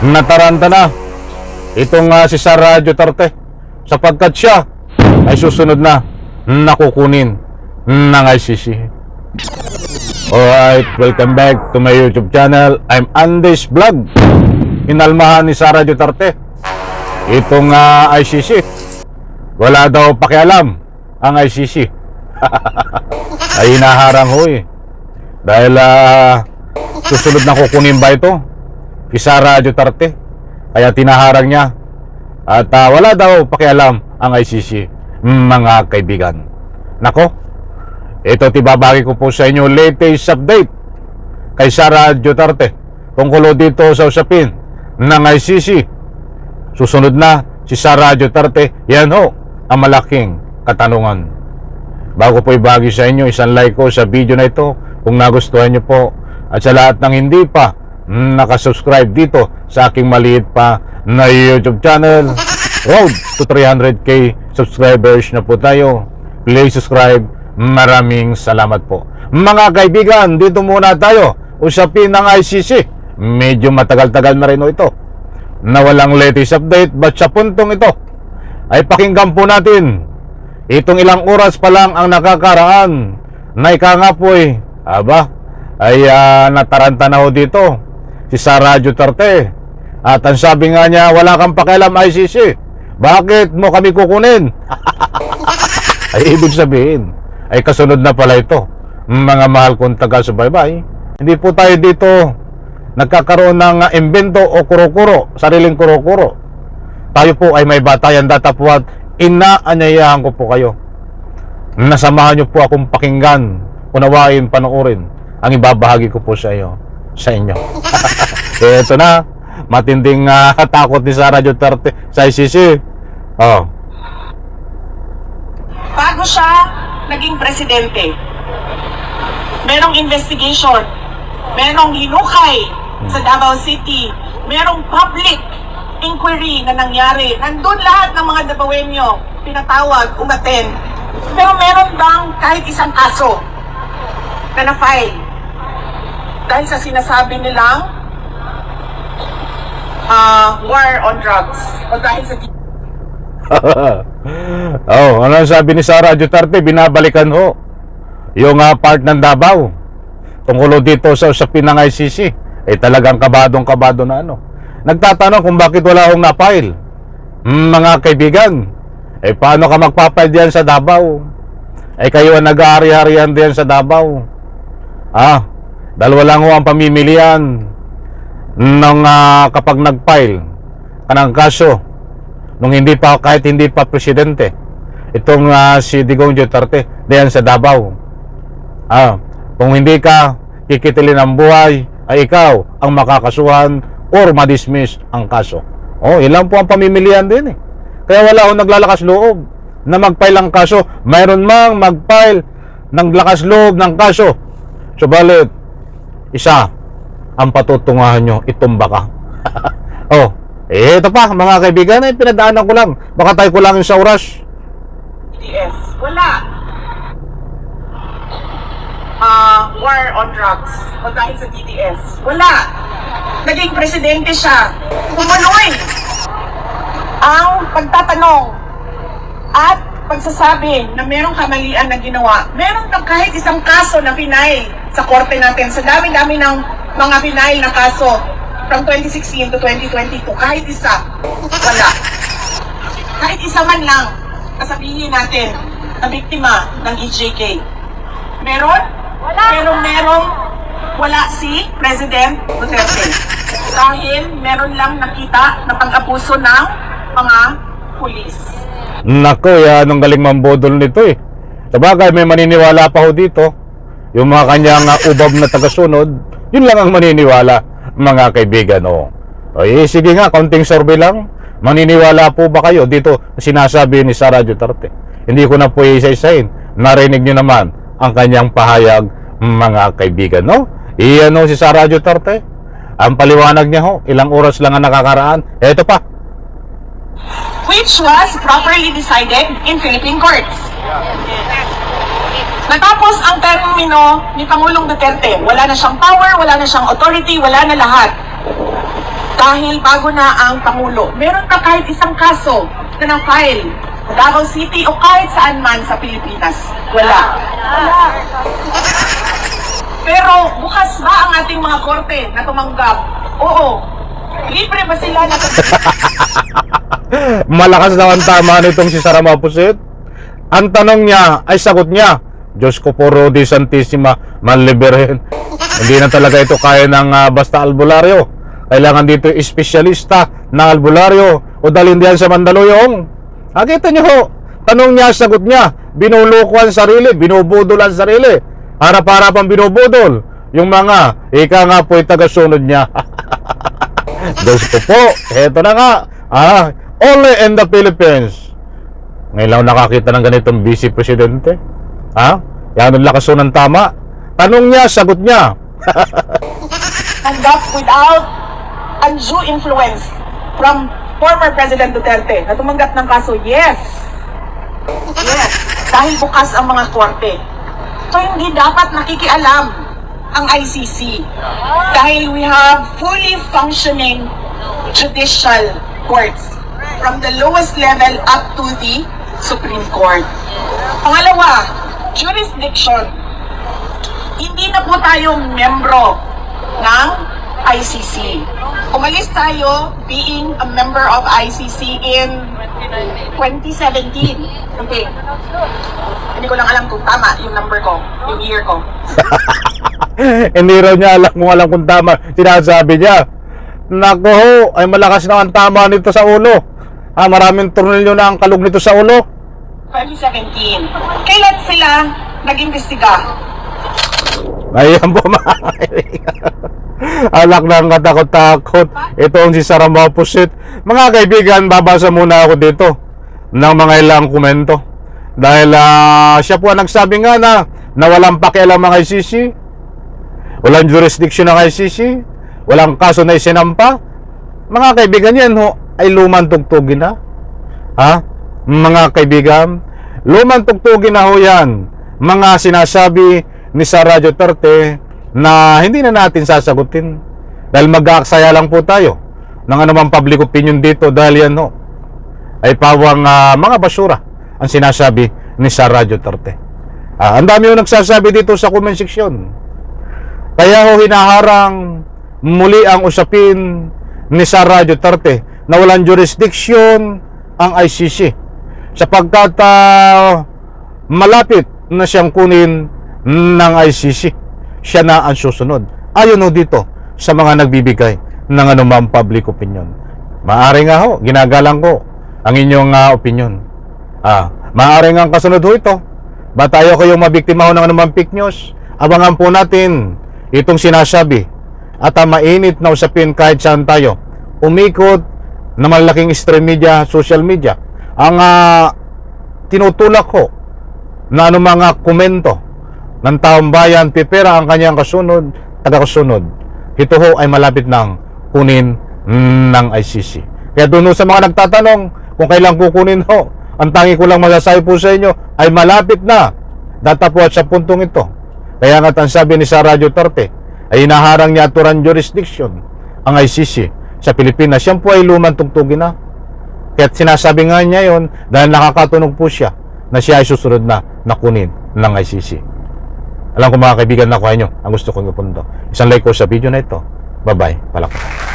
nataranta na itong si Sara Duterte sapagkat siya ay susunod na nakukunin ng ICC. Alright, welcome back to my YouTube channel. I'm Andes Vlog. Inalmahan ni Sara Duterte itong ICC. Wala daw pakialam ang ICC. Ay hinaharang ho eh. Dahil susunod na kukunin ba ito si Sara Duterte? Kaya tinaharang niya. At wala daw pakialam ang ICC, mga kaibigan. Nako, ito tibabagi ko po sa inyo latest update kay Sara Duterte tungkol dito sa usapin ng ICC. Susunod na si Sara Duterte. Yan ho ang malaking katanungan. Bago po ibagi sa inyo, isang like ko sa video na ito kung nagustuhan nyo po. At sa lahat ng hindi pa nakasubscribe dito sa aking maliit pa na YouTube channel, road to 300k subscribers na po tayo. Please subscribe. Maraming salamat po. Mga kaibigan, dito muna tayo usapin ng ICC. Medyo matagal-tagal na rin ito na walang latest update, but sa puntong ito ay pakinggan po natin. Itong ilang oras pa lang ang nakakaraan na ika nga po ay nataranta na ho dito si Sara Duterte. At ang sabi nga niya, wala kang pakialam ICC, bakit mo kami kukunin? Ay ibig sabihin ay kasunod na pala ito, mga mahal kong taga-subaybay. Hindi po tayo dito nagkakaroon ng imbento o kuro-kuro, sariling kuro-kuro. Tayo po ay may batayan datapwat. Inaanyayahan ko po kayo, nasamahan nyo po akong pakinggan, unawain, panoorin ang ibabahagi ko po sa inyo. Ito na, matinding takot ni Sara Duterte sa ICC. Bago siya naging presidente, merong investigation, merong hinukay sa Davao City, merong public inquiry na nangyari. Nandun lahat ng mga Davaoenyo pinatawag, umaten. Pero meron bang kahit isang kaso na na-file dahil sa sinasabi nilang war on drugs o dahil sa ano sabi ni Sara Duterte? Binabalikan ho yung part ng Davao tungkol dito sa usapin ng ICC. Talagang kabadong-kabado na nagtatanong kung bakit wala akong na-file. Mga kaibigan, paano ka magpa-file diyan sa Davao? Kayo ang nag-aari-harian diyan sa Davao. Dalawa lang ho ang pamimilian ng kapag nag-file ka ng kaso nung kahit hindi pa presidente itong si Digong Duterte diyan sa Davao. Kung hindi ka kikitilin ang buhay, ay ikaw ang makakasuhan or madismiss ang kaso. Ilan po ang pamimilian din Kaya wala akong naglalakas loob na mag-file ang kaso. Mayroon mang mag-file ng lakas loob ng kaso, subalit isa ang patutungahan nyo, itumba ka. Ito pa mga kaibigan, pinadaanan ko lang, baka tayo kulangin sa oras. TS, wala. War on drugs o dahil sa DDS, wala. Naging presidente siya, tumuloy ang pagtatanong at pagsasabi na merong kamalian na ginawa. Meron na kahit isang kaso na final sa korte natin, sa dami-dami ng mga final na kaso from 2016 to 2022, kahit isa, wala. Kahit isa man lang, kasabihin natin, na biktima ng EJK. Meron? Wala. Pero merong wala si President Duterte. Dahil meron lang nakita na pag-abuso ng mga pulis. Nako, anong galing mambodol nito Sabagay, may maniniwala pa ho dito. Yung mga kanyang ubab na tagasunod, yun lang ang maniniwala, mga kaibigan. Sige nga, konting survey lang. Maniniwala po ba kayo dito sinasabi ni Sara Duterte? Hindi ko na po isa-isahin. Narinig nyo naman ang kanyang pahayag, mga kaibigan. Si Sara Duterte, ang paliwanag niya ilang oras lang ang nakakaraan. Ito pa, which was properly decided in Philippine courts. Natapos ang termino ni Pangulong Duterte. Wala na siyang power, wala na siyang authority, wala na lahat. dahil bago na ang Pangulo, meron ka kahit isang kaso na na-file sa Davao City o kahit saan man sa Pilipinas? Wala. Pero bukas ba ang ating mga korte na tumanggap? Oo. Libre ba sila na Malakas na ang tama nitong si Sara Mapusit. Ang tanong niya ay sagot niya, Diyos ko po, Rodi Santissima, manliberehin. Hindi na talaga ito kaya ng basta albularyo. Kailangan dito espesyalista ng albularyo o dalhin diyan sa Mandaluyong. Kita niyo ho, tanong niya, sagot niya, binuluko ang sarili, binubudol ang sarili. Harap-harap ang binubudol. Yung mga, ika nga po tagasunod niya. Diyos ko po, eto na nga. Only in the Philippines. Ngayon lang nakakita ng ganitong vice presidente. Yan ang lakas ng tama. Tanong niya, sagot niya. tanggap without undue influence from former President Duterte na tumanggap ng kaso? Yes. Yes. Dahil bukas ang mga korte. So hindi dapat nakikialam ang ICC dahil we have fully functioning judicial courts from the lowest level up to the Supreme Court. Pangalawa, jurisdiction. Hindi na po tayo membro ng ICC. Umalis tayo being a member of ICC in 2017. Okay. Hindi ko lang alam kung tama yung number ko, yung year ko. Hindi raw niya alam kung tama. Sinasabi niya, naku ho, ay malakas na ang tama nito sa ulo. Maraming tornilyo na ang kalug nito sa ulo. 2017. Kailan sila nag-imbestiga? Ayan po mga kaibigan. Alak na ang katakot-takot. Ito ang si Sara Mapusit. Mga kaibigan, babasa muna ako dito ng mga ilang komento. Dahil siya po ang nagsabi nga na walang pakialam ang ICC. Walang jurisdiction ng ICC. Walang kaso na isinampa. Mga kaibigan, yan ho, ay lumang tugtugin na. Mga kaibigan, lumang tugtugin na ho yan. Mga sinasabi ni Sara Duterte na hindi na natin sasagutin dahil mag-aaksaya lang po tayo ng anumang public opinion dito dahil yan ho ay pawang mga basura ang sinasabi ni Sara Duterte. Ang dami ho nagsasabi dito sa comment section. Kaya ho hinaharang muli ang usapin ni Sara Duterte na walang jurisdiction ang ICC sapagkat malapit na siyang kunin ng ICC. Siya na ang susunod. Ayon ho dito sa mga nagbibigay ng anumang public opinion. Maaari nga ho, ginagalang ko ang inyong opinion. Maaari nga ang kasunod ho ito. Ba tayo kayong mabiktima ho ng anumang fake news? Abangan po natin itong sinasabi at mainit na usapin kahit saan tayo. Umikot na malaking stream media, social media. Ang tinutulak ko na anumang komento ng taong bayan, pipera ang kanyang kasunod, taga-kasunod. Ito ho ay malapit ng kunin ng ICC. Kaya doon sa mga nagtatanong kung kailan kukunin ho, ang tangi ko lang masasabi po sa inyo ay malapit na. Datapwat sa puntong ito. Kaya nga't ang sabi ni Sara Duterte ay hinaharang niya aturan jurisdiction ang ICC sa Pilipinas. Yan po ay lumang tugtugin na. Kaya't sinasabi nga niya yon dahil nakakatunog po siya na siya ay susunod na nakunin ng ICC. Alam ko mga kaibigan, nakuha nyo ang gusto kong ipunto. Isang like ko sa video na ito. Bye-bye. Palakpakan.